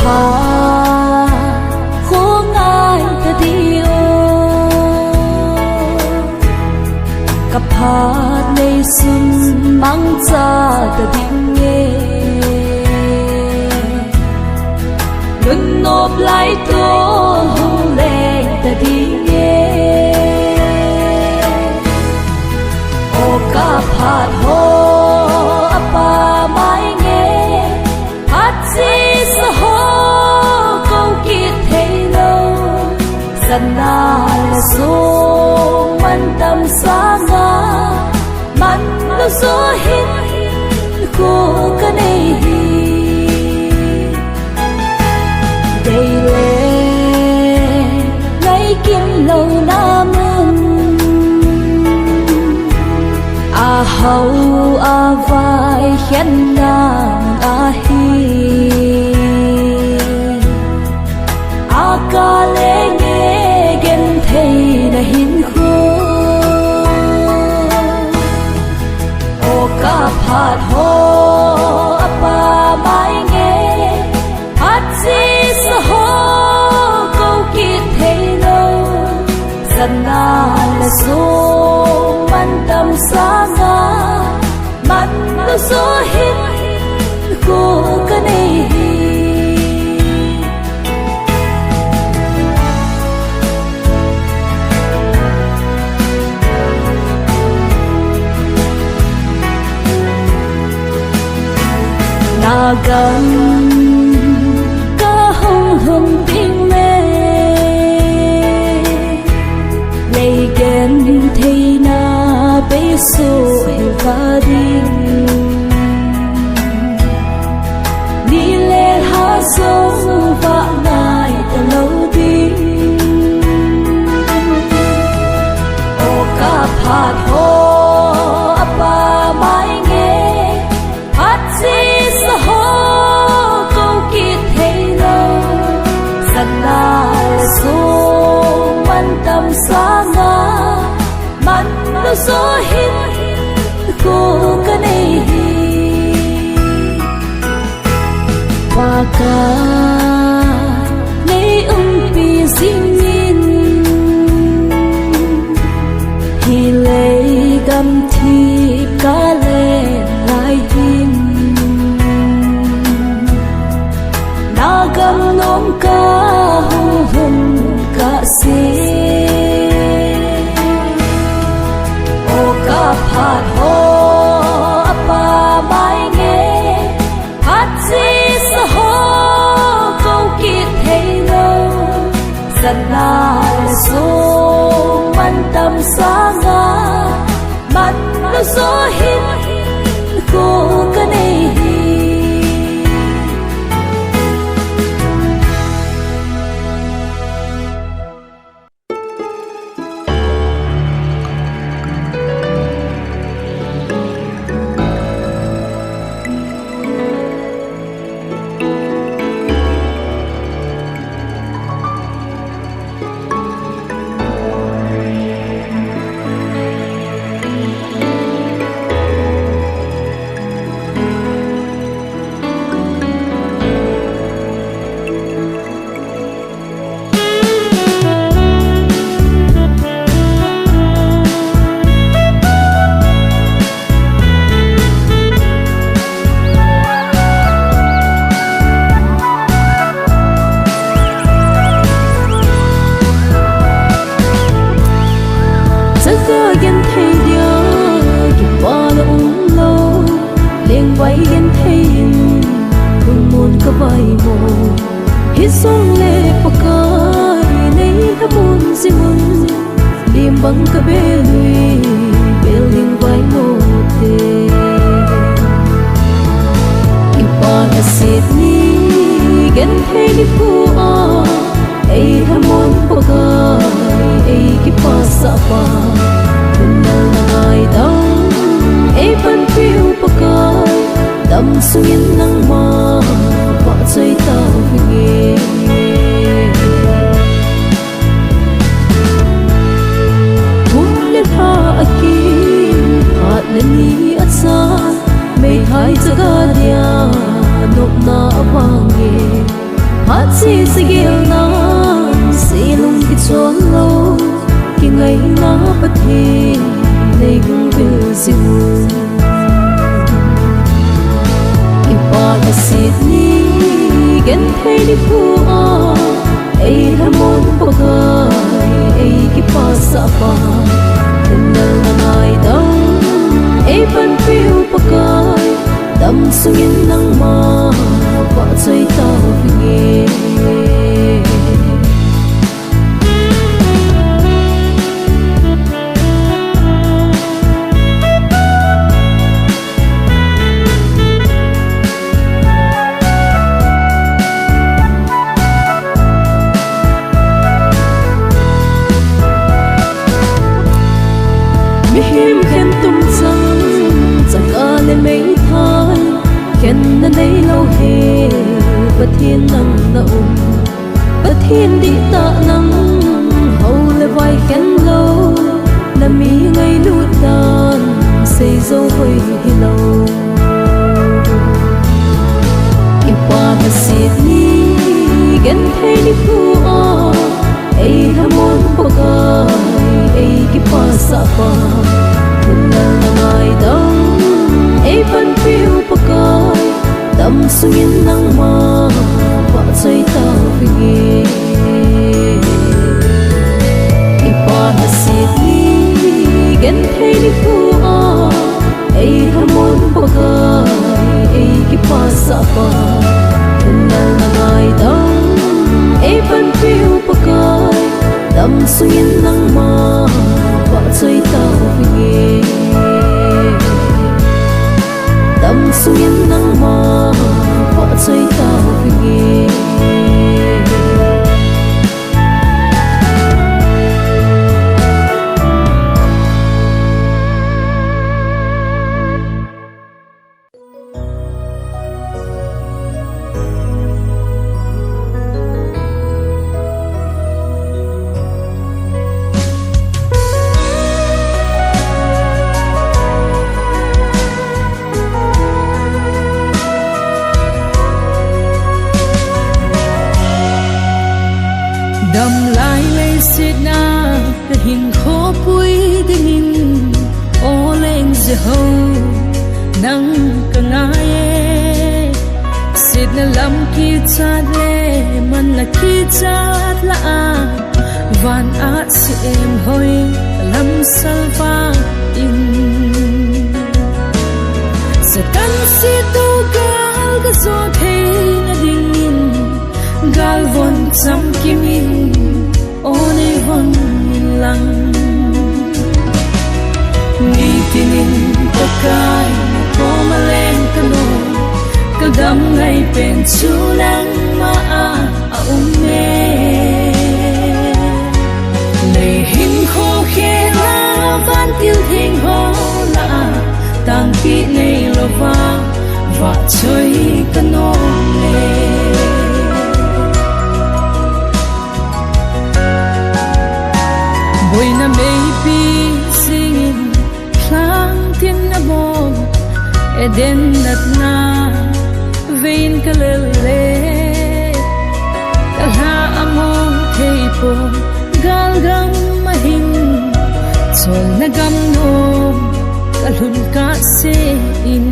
phá khô ngai ta đi cặp phá nay xuân mang ra ta đi nghe luân nộp lại tô hùng lệ ta đi nghe ô cặp phá thô apa mai nghe hát gì sa hô câu kiệt thấy lâu dần na là số man tâm xa ngã man lo số hít cô cái này đây lệ ngay kiếm lâu nam a hậu a vai khen nàng a hi a ca lê nghe gen thầy na hin khô ô ca phạt hô apa mai nghe hát gì sa hô câu kiệt thầy lâu dần na là số man tâm xa ngã man lo số hít cô cái này na gần ca hồng hồng tiếng mê lấy gen thì na bê số và đi đi lên hát sống và ngài ta lâu đi ô ca phạt hô apa mai nghe hát gì sa hô câu kiệt thấy lâu dần na là số man tâm xa ngã man lo số hít cô cái này và cả nay bị dính nhìn thì lấy gầm thì cá lên lại hin na gầm nôm cá hùng hùng cá xí ô cá phạt hô apa mai nghe hát gì sa hô câu kiệt thấy lâu dần na là số man tâm xa ngã man lo số hít cô cái này quay đến thấy hương môn có vai mồ hít xuống lệ bạc cay nay thắm môn gì môn điềm bằng cả bê lui bê liên vai mồ tê ipa là Sydney gần thấy đi phu a ai thắm môn bạc cay ai kipa sa pa benal ngai dang ai ban phiêu bạc cay đâm xuyên nắng mơ vợ dây tàu nghe hôn lên ha akim hạt lên ni ắt xa mây hai jaga dia nộp na vang nghe hát si sigil na silung ki chuan lo ki ngai na pathin nei gung bil ziu ipa na Sydney gen thei ni pu a ei hamon pagai ei ki pa sa pa nal na ngai dang ei pan piu pagai dam sungin nang ma pa chai ta vinge him khen tum sang chẳng a le mấy thai khen na nei lâu he bất thiên nang na bất thiên đi ta nang hậu le vai khen lâu na mi ngay lút dan xây dấu hơi hi lâu ipa na Sydney gen thei ni pu a ei hamon pagai ei ki pa sa pa nal na ngai dang ei pan piu pakai dam sungin nang ma pa chai ta vinge ipa na Sydney gen thei ni pu a ei hamon pakai ei ki pa sa pa nal na ngai dang ei pan piu pakai dam sungin nang ma pa chai ta vinge dam sungin nang ma pa chai ta vinge đầm lai lê xịt na hình khó bụi đinh ô lên dầu nắng cả ngày xịt na làm kia chát lê mình là kia chát là van át si em hoi làm salva in sẽ tan si tu gal cái gió thế na đinh gal von chăm kimin one von lang ni tinin takai ko malen kano kagam ngai pen chulang ma a umme nei hin kho khe la van tiêu thing ho la tang pi nei lova va choi kano le boy na maybe singing klang tin na bom eden nat na vein kalele kalha among theipo galgam mahin chol na gam no kalhun ka se in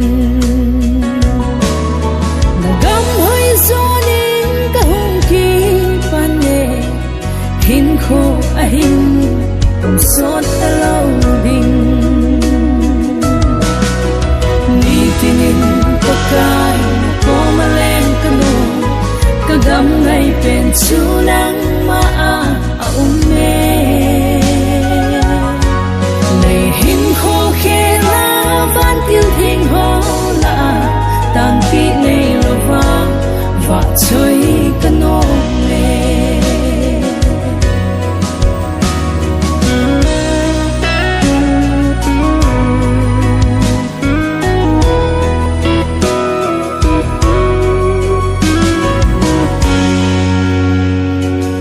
na gam hoi zonin ka hung ki pane hin kho ahin cùng sốt lâu đình ni tinin pakai ko malen kano kagam ngai pen chulang ma a umme nei hin kho khe la van tiêu thing ho la tang pi nei lova va choi kano le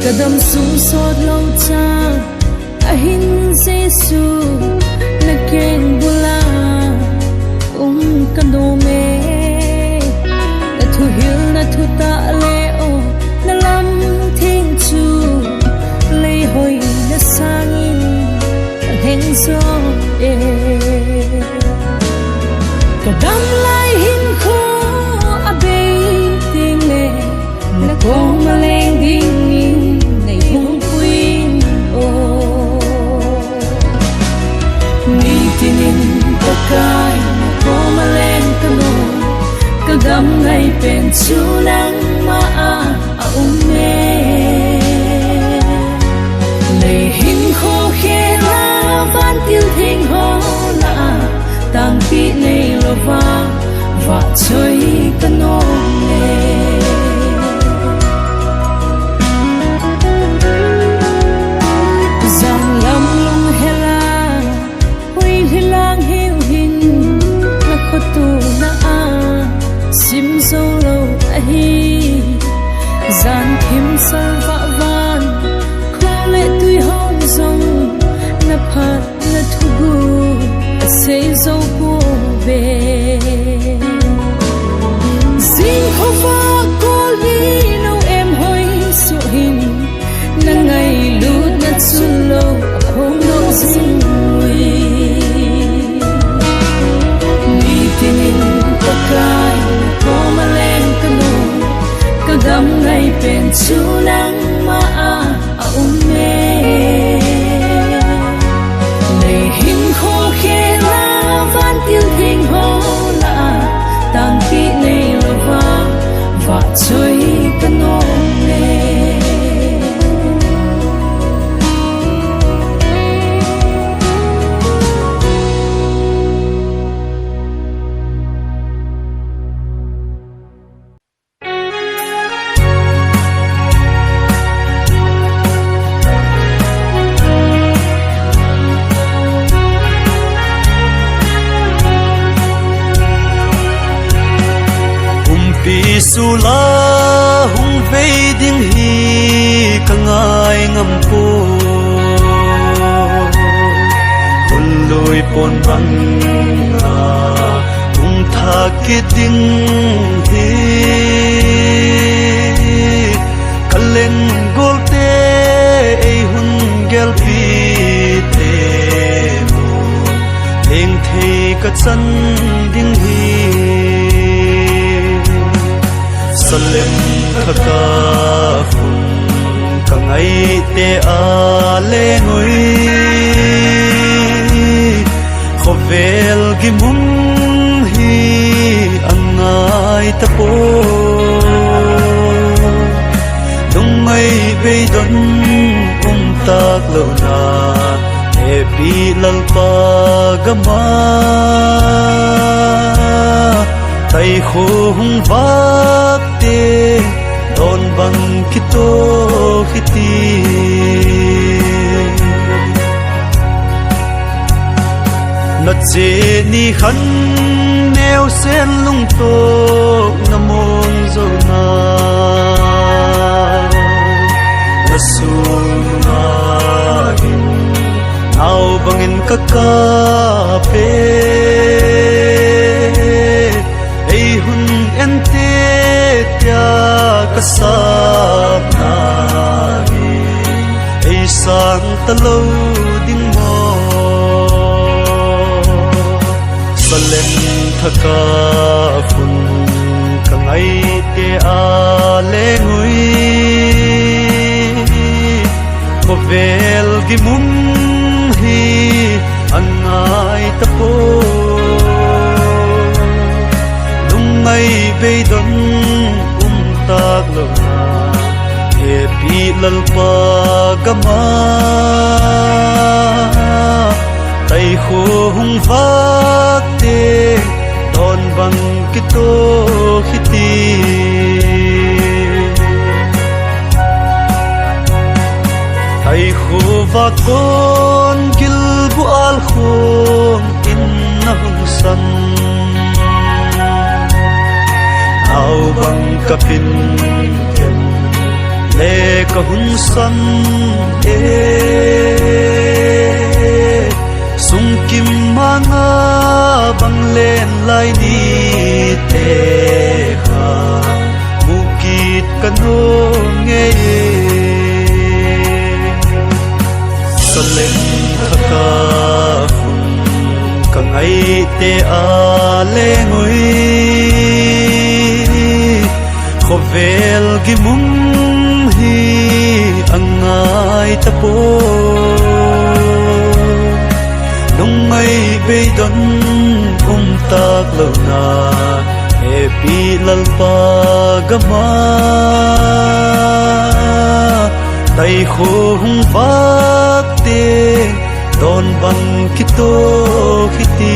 kadam sung sot lâu cha ahin Jesu na keng bula kando me na thu hil na thu ta le o na zo e ka dam lai hin kho a be ting le na ko ma leng ding nin nei hung queen o ni tinin ta kai na ko ma leng ka no ka dam lai pen chu nang ma a me lệ hình khô khe la van tiêu thinh ho la tang pi nei lo va chơi cano le giang lam lung hela hui hilang hiu hin na kho tu na a sim zo lo a hi gian phim sơ vạ van khó lệ tuy hôn dòng na phát na thu gu a xây dâu cô về riêng khó va cô ly nâu em hoi sụ hình na ngày lút na xuân lâu a hôm nô riêng mùi ni tinin ta kai có mà lên ca nô ka dam ngai pen chu nang ma a me lệ hình khô khe la van tiêu thinh ho la tang pi nei lo va chơi cano le su la hung ve ding hi ka ngai ngam po hul loi pon bang na hung tha ki ding hi kalen gol te ei hun gel pi te mo leng thei ka chan ding hi salem khaka phun ka ngai te a le ngoi khovel gi mum hi angai ta po dung mai be don tak lo na e pi lal pa gama tay khung vác te don bang kito khiti na che ni khan neo sen lung to na mong zo na na su na in nau bangin ka ka pe ente tia kasap na ei sang talo ding mo salem thaka phun ka ngai te a le ngui ko vel gi mum hi anai ta po mai be don tak lo na e pi lal pa gama tai khung vác te don bang kito khiti tai khu va kon gil bu al khon in na hun san au bang kapin ken le ka hun san e sung kim mana bang len lai ni te kha mukit kano nge salem thaka ngày te a lê ngồi khó vel gi mung hi angai ta po nung mai be don tak lo na happy lalpa gama tay khô hung vác te don bang kito khiti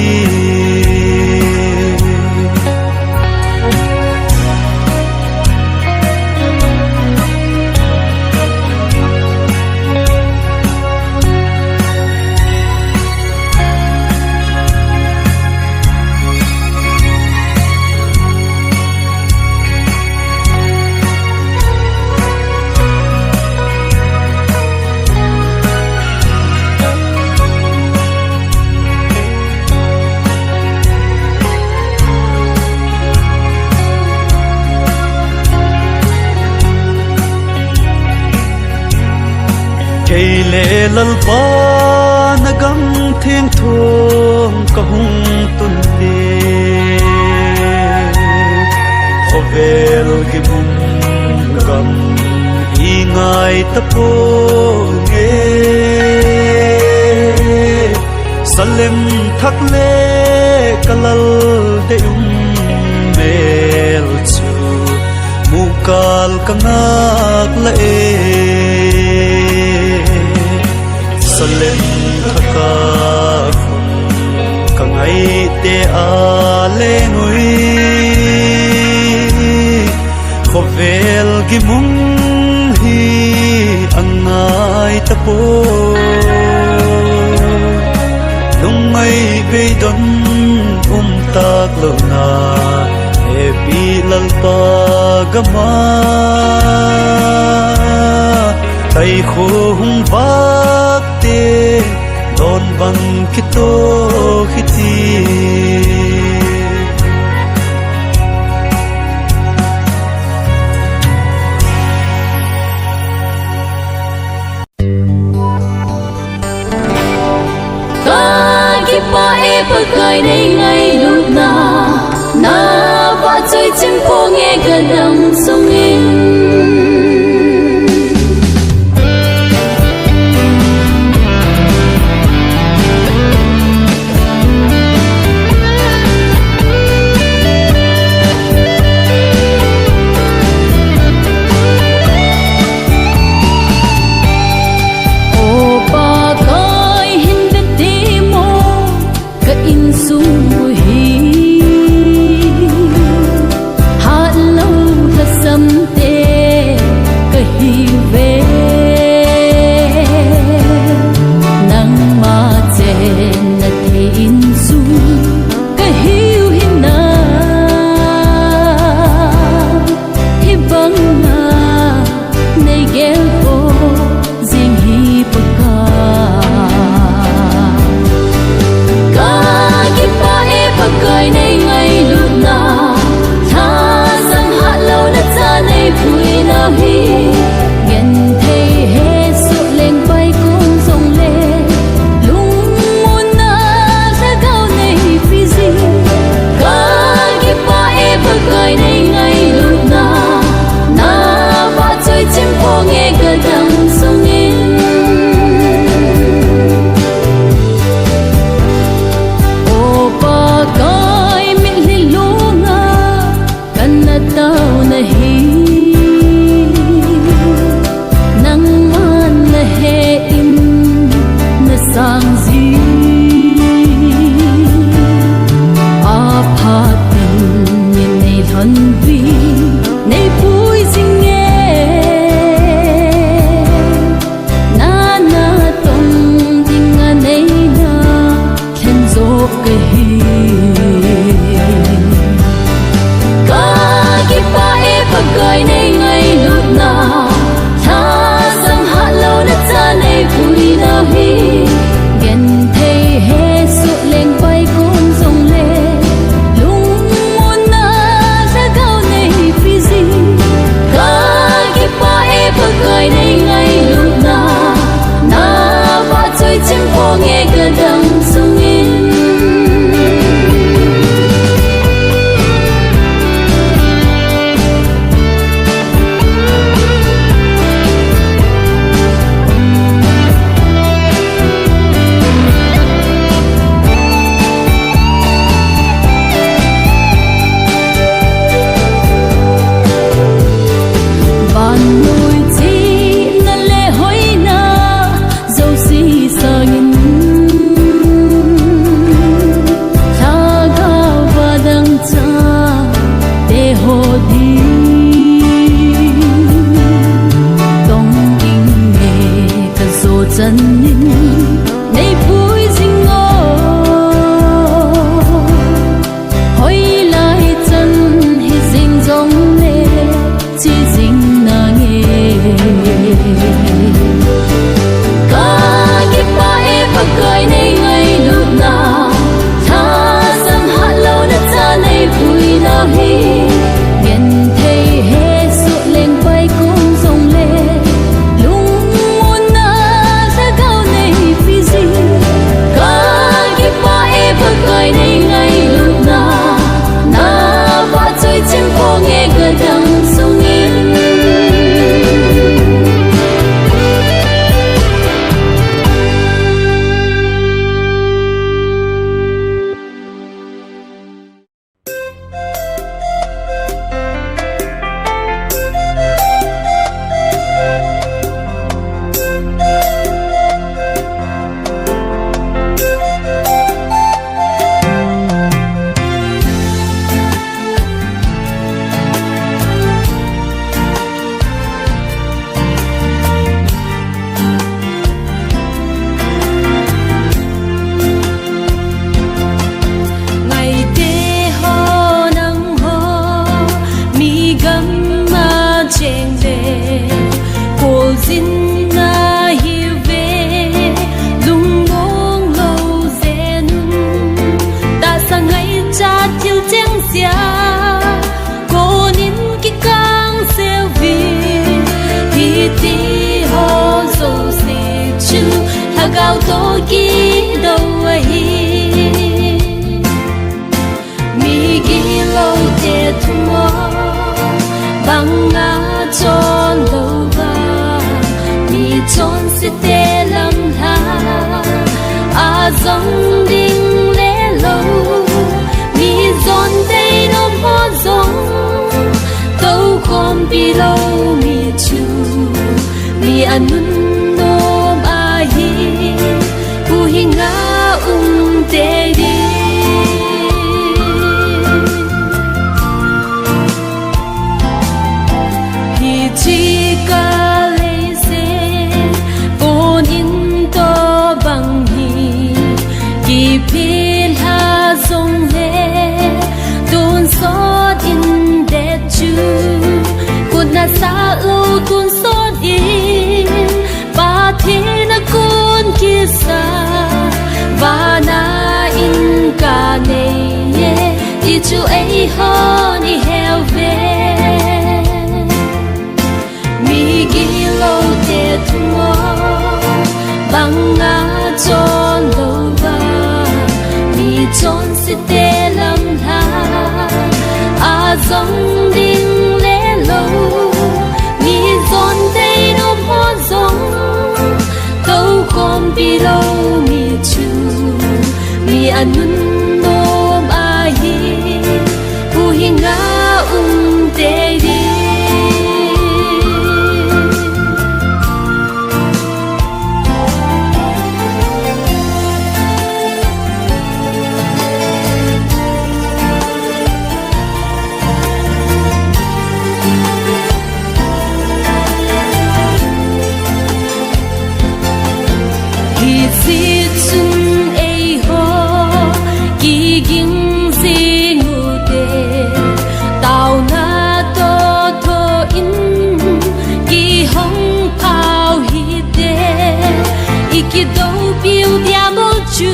cây lệ lalpa nagam thiêng thuông kahung tun te khovel ki bum gam hi ngai tapo nge salem thak le kalal de mel chu mukal kangak la salem thaka kangai te a le ngoi khovel gi mung hi angai tapo nung mai be don tak lo na happy lalpa gama tay khô hung vác te don bang kito khiti ta pa e pakai nei ngai lu na na va chơi chim po nghe gần sông in chim po nghe gần sông in lao tô ký đâu ấy mi ghi lâu để thua bằng ngã tròn đầu va mi tròn sẽ tê lâm tha à dòng đinh lẽ lâu mi giòn đây nó hoa giống đâu còn bị lâu mi chu mi ăn nôm a hi u hi ngã tê đi hi chỉ cả lấy xe ôn in to bằng hi kỳ pin ha sông lệ tuôn xót in đẹp chu cuốn na xa lâu tuôn xót in ba thế na cuốn kia xa và na in cả này đi chú ấy hơn đi heo về mi ghi lâu để thua bằng ngã tròn đầu va mi tròn sẽ tê lâm tha à dòng đinh lẽ lâu mi giòn đây nó hoa giống đâu còn bị lâu mi chu mi ăn nôm a hi u hi ngã tê đi si chung ei ho ki ging si ngu de tao na to tho in ki hong pao hi de iki do piu dia mo chu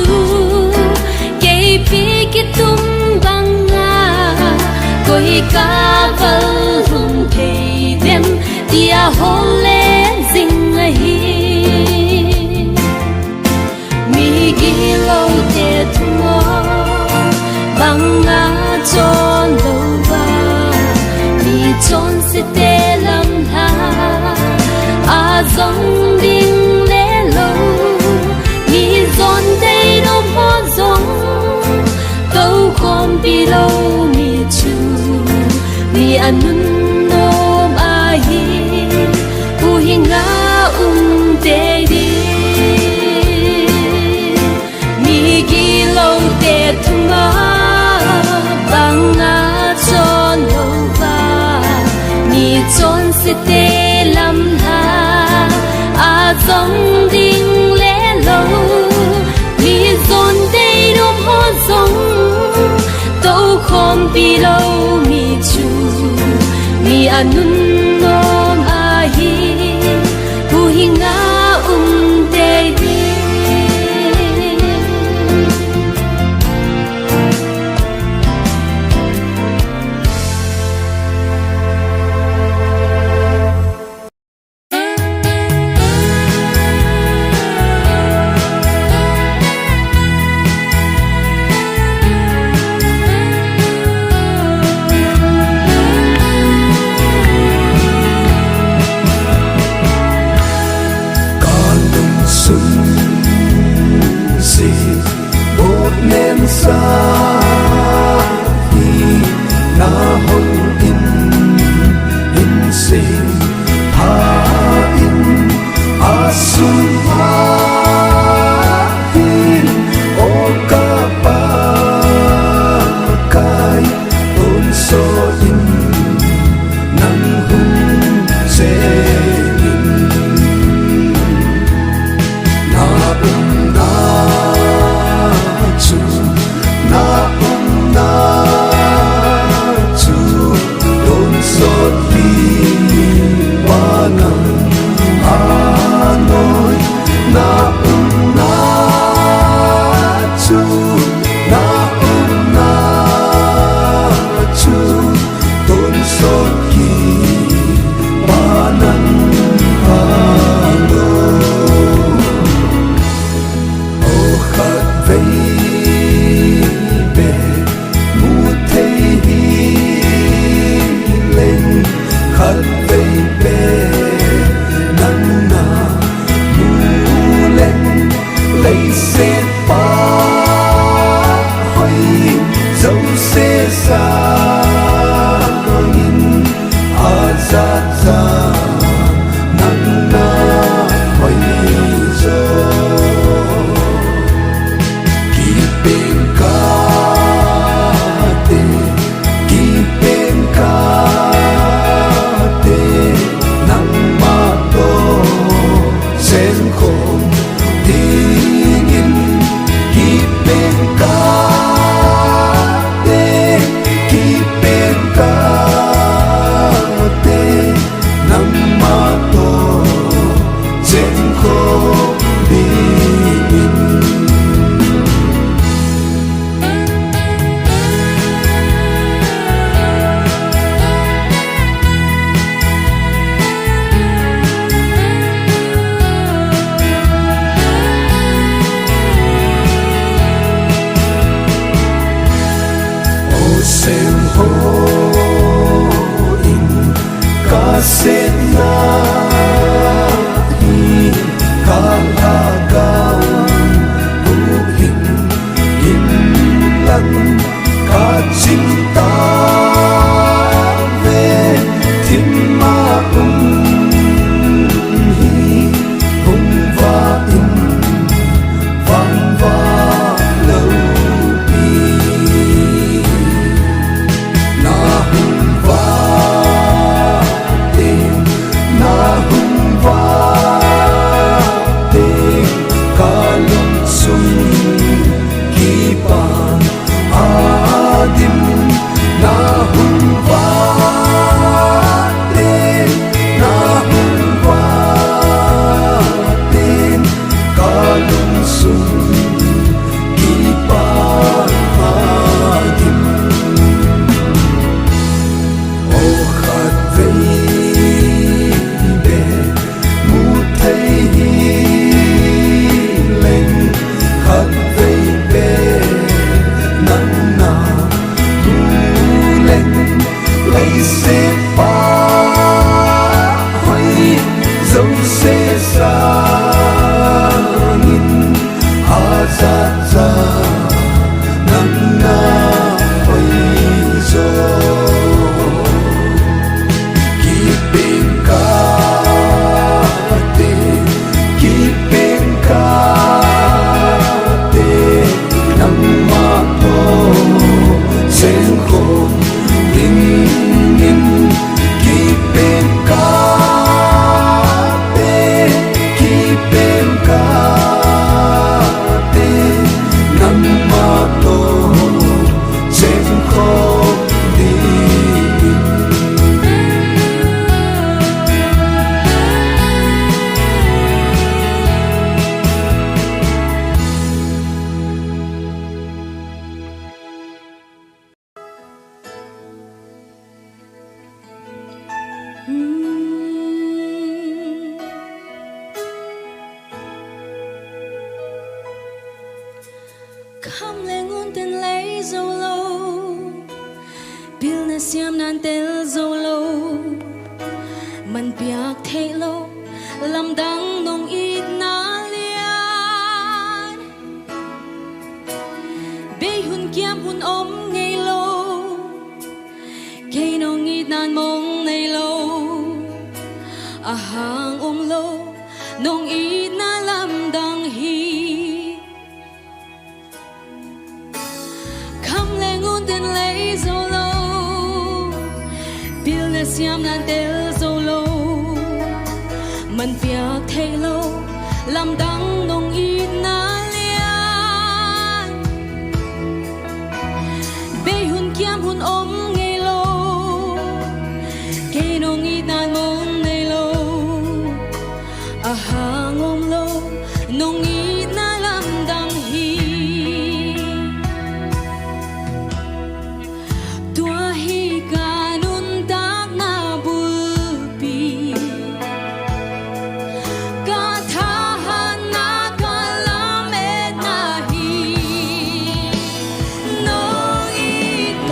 ke pi ki tum bang nga koi ka val hum thei dem dia ho le zing hi ghi lâu để thua bằng ngã tròn đầu va mi tròn sẽ tê lâm tha à dòng đinh lẽ lâu mi giòn đây nó hoa giống đâu còn bị lâu mi chu mi ăn nôm a hi u hi ngã tê đi ghi lâu để thua bằng ngã tròn đầu va mi tròn sẽ tê lâm tha à dòng đinh lẽ lâu mi giòn đây nó hoa giống đâu còn bị lâu mi chu mi ăn nôm a hi u hi ngã tê đi Hanoi se sa in azat za nang na hoy zo kipeng ka te kipeng ka te nang ma to sen khom tingin kipeng ka te kipeng ka te nang ma to sen khom tingin Sen ho in kaset na hi kalagaw buhin inlan kacinta ve timma hi hung va in vang va lâu na hung va tình ca lung sung ki pa adim na hung va tình ca lung sung ki pa adim o khat vei be mu thei lên khát vây bê nắng na thu lên lấy xe pa hoy dấu xe xa nhìn za za nắng na hoy zo kipeng ka te kipeng ka te nang ma to sen khom in in kipeng ka te kipeng ka te nang ma to sen khom din Khăm lên ngôn tên lấy dâu lâu Bil na siam nan tel dâu lâu Man biak thay lâu Lam dang nong ít na lian Bê hun kiam hun om ngay lâu Kay nong ít nan mong ngay lâu A hang om lâu Nong ít na lam dang hi ngun tên lấy dâu lâu Bil na siam nan tel dâu lâu Man biak thay lâu Lam dang nong ít na lian Bê hun kiam hun om ngay lâu Kay nong ít nan mong ngay lâu A hang om lâu Nong ít na lam dang hi nong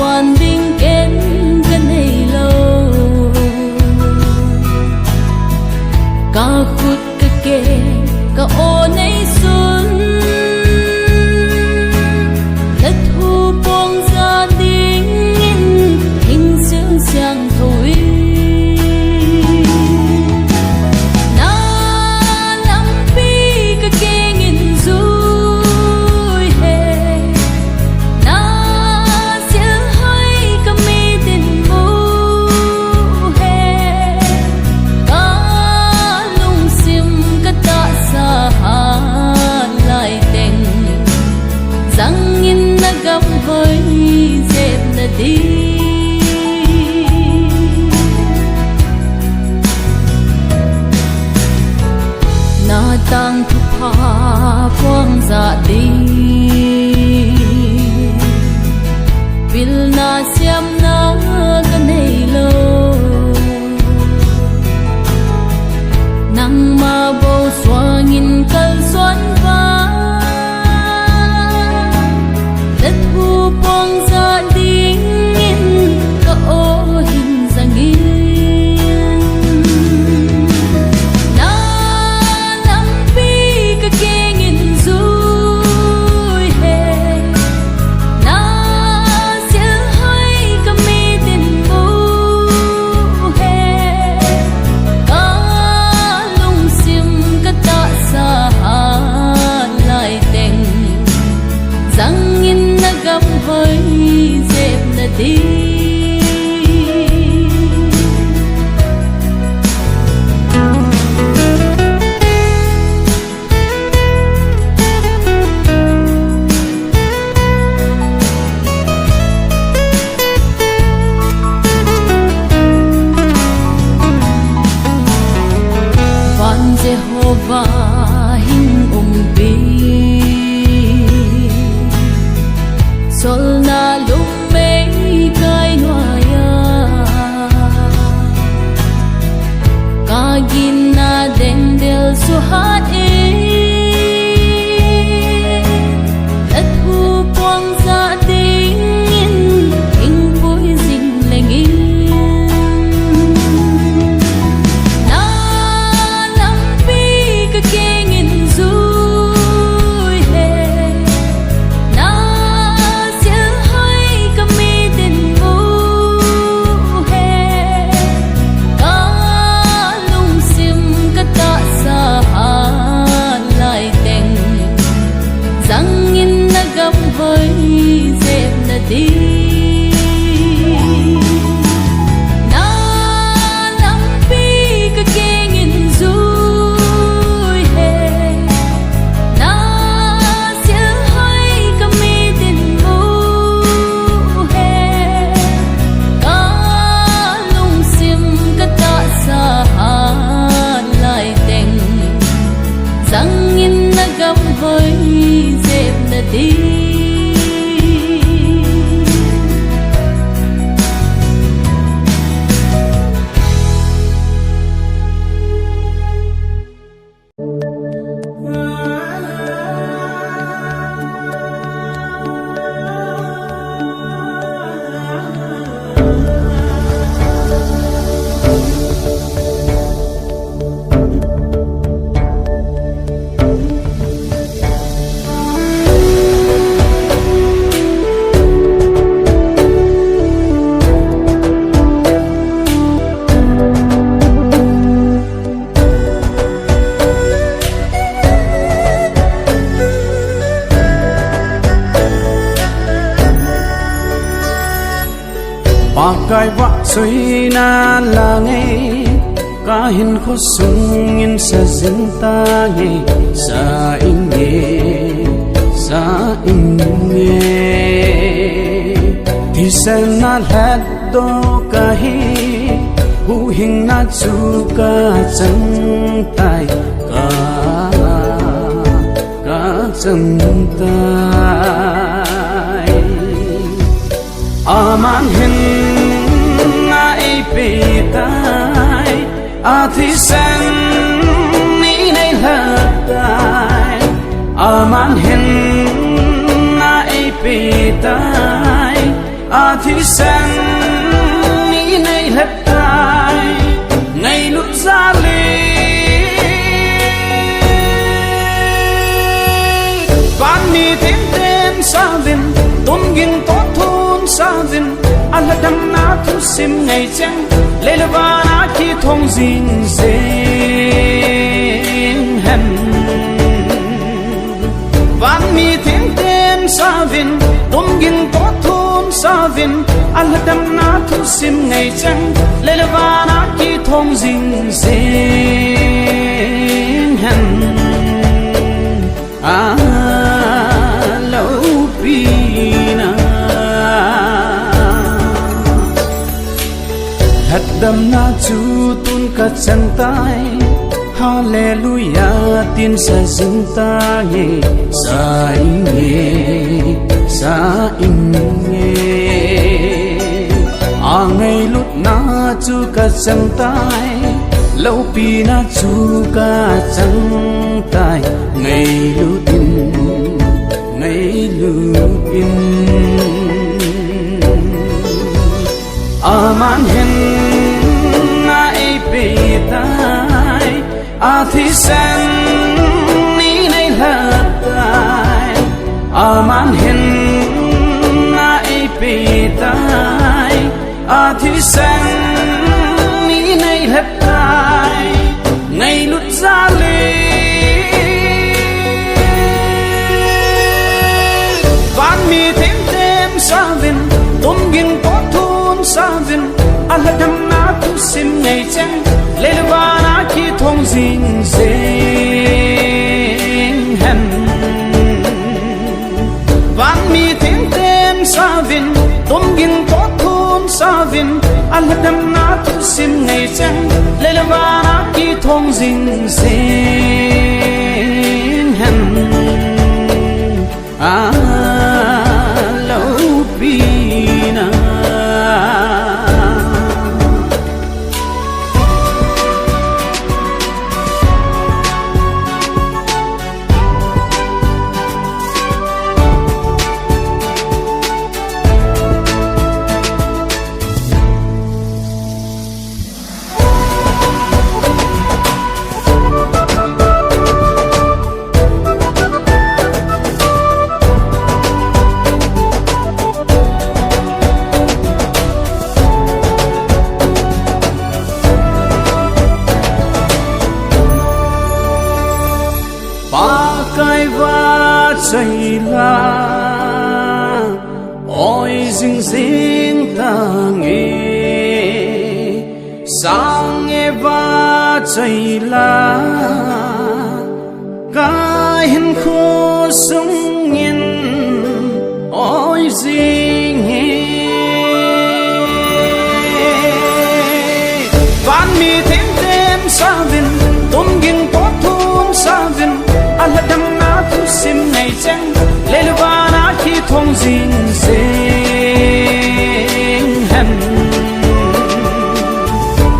xoan đinh kén gần hay lâu ca khut ca kê ca ô nay xuân đất thu buông gia đình hình dương sang thôi gặp hơi dẹp là đi na tang thu pha quang dạ đi vil na xiêm na cái này lâu nang ma bầu xoa nghìn cơn xoắn vã đất thu buông gia đình có ô hình dáng yên na nắm bi cái kia nghìn vui hè na sẽ hay cái mi tình bu hè cá lung sim cái tạ xa lại tình dáng in gặp hơi dẹp là đi van Jehovah hình bi sol na lumay kay noya kagin na dendel suhat at hupong sa tingin ing po'y singlingin na lampi kakingin zuy na gặp hơi dẹp là đi na nắm bi cái kia nghìn vui hè na sẽ hay cái mi tình bu hè cá lung sim cái tạ xa lại tình răng in gặp hơi dẹp là đi pakai wa suy na la nghe ka hin kho sung in sa zinta nghe sa in nghe thì sen na het do ka hi hu hing na chu ka chân tai ka chân tai aman hin na ipi tai a thi sen ni nei la tai aman hin na ipi tai a thi sen ni nei lep tai ngày lúc ra lì van mi thêm thêm sa vin tôn ging tốt thôn sa vin anh là đam na thu sim ngày chăng lê la va na khi thong zin zin hen van mi thêm thêm sa vin tôn ging tốt thôn sa vin anh là đam na thu sim ngày chăng lê la va na khi thong zin zin hen lâu pina hạt đầm na chu tun cả chân tay hallelujah tin sa dinh ta nghe sa in nghe a ngày lúc na chu cả chân tay lâu pina chu cả chân tay ngày lúc in aman hen na e pe tai a thi sen ni nei la tai aman hen na e pe tai a thi sen ni nei la tai ngày lúc ra lê van mi thêm thêm sa vin tôn ging tốt thôn sa vin anh là đam na thu sim ngày chăng lê la va na khi thong zin zin hen van mi thêm thêm sa vin tôn ging tốt thôn sa vin anh là đam na thu sim ngày chăng lê la va na khi thong zin zin hen lâu pina cái va chạy la ôi dinh dinh ta nghe sang nghe va chạy la cái hình khô sung nhiên ôi dinh nghe van mi thêm thêm sa vin tôn ging tốt thôn sa vin anh là đam na thu sim ngày chăng lê la va na khi thong zin zin hen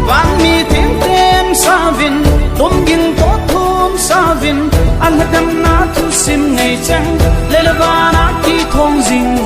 van mi thêm thêm sa vin tôn ging tốt thôn sa vin anh là đam na thu sim ngày chăng lê la va na khi thong zin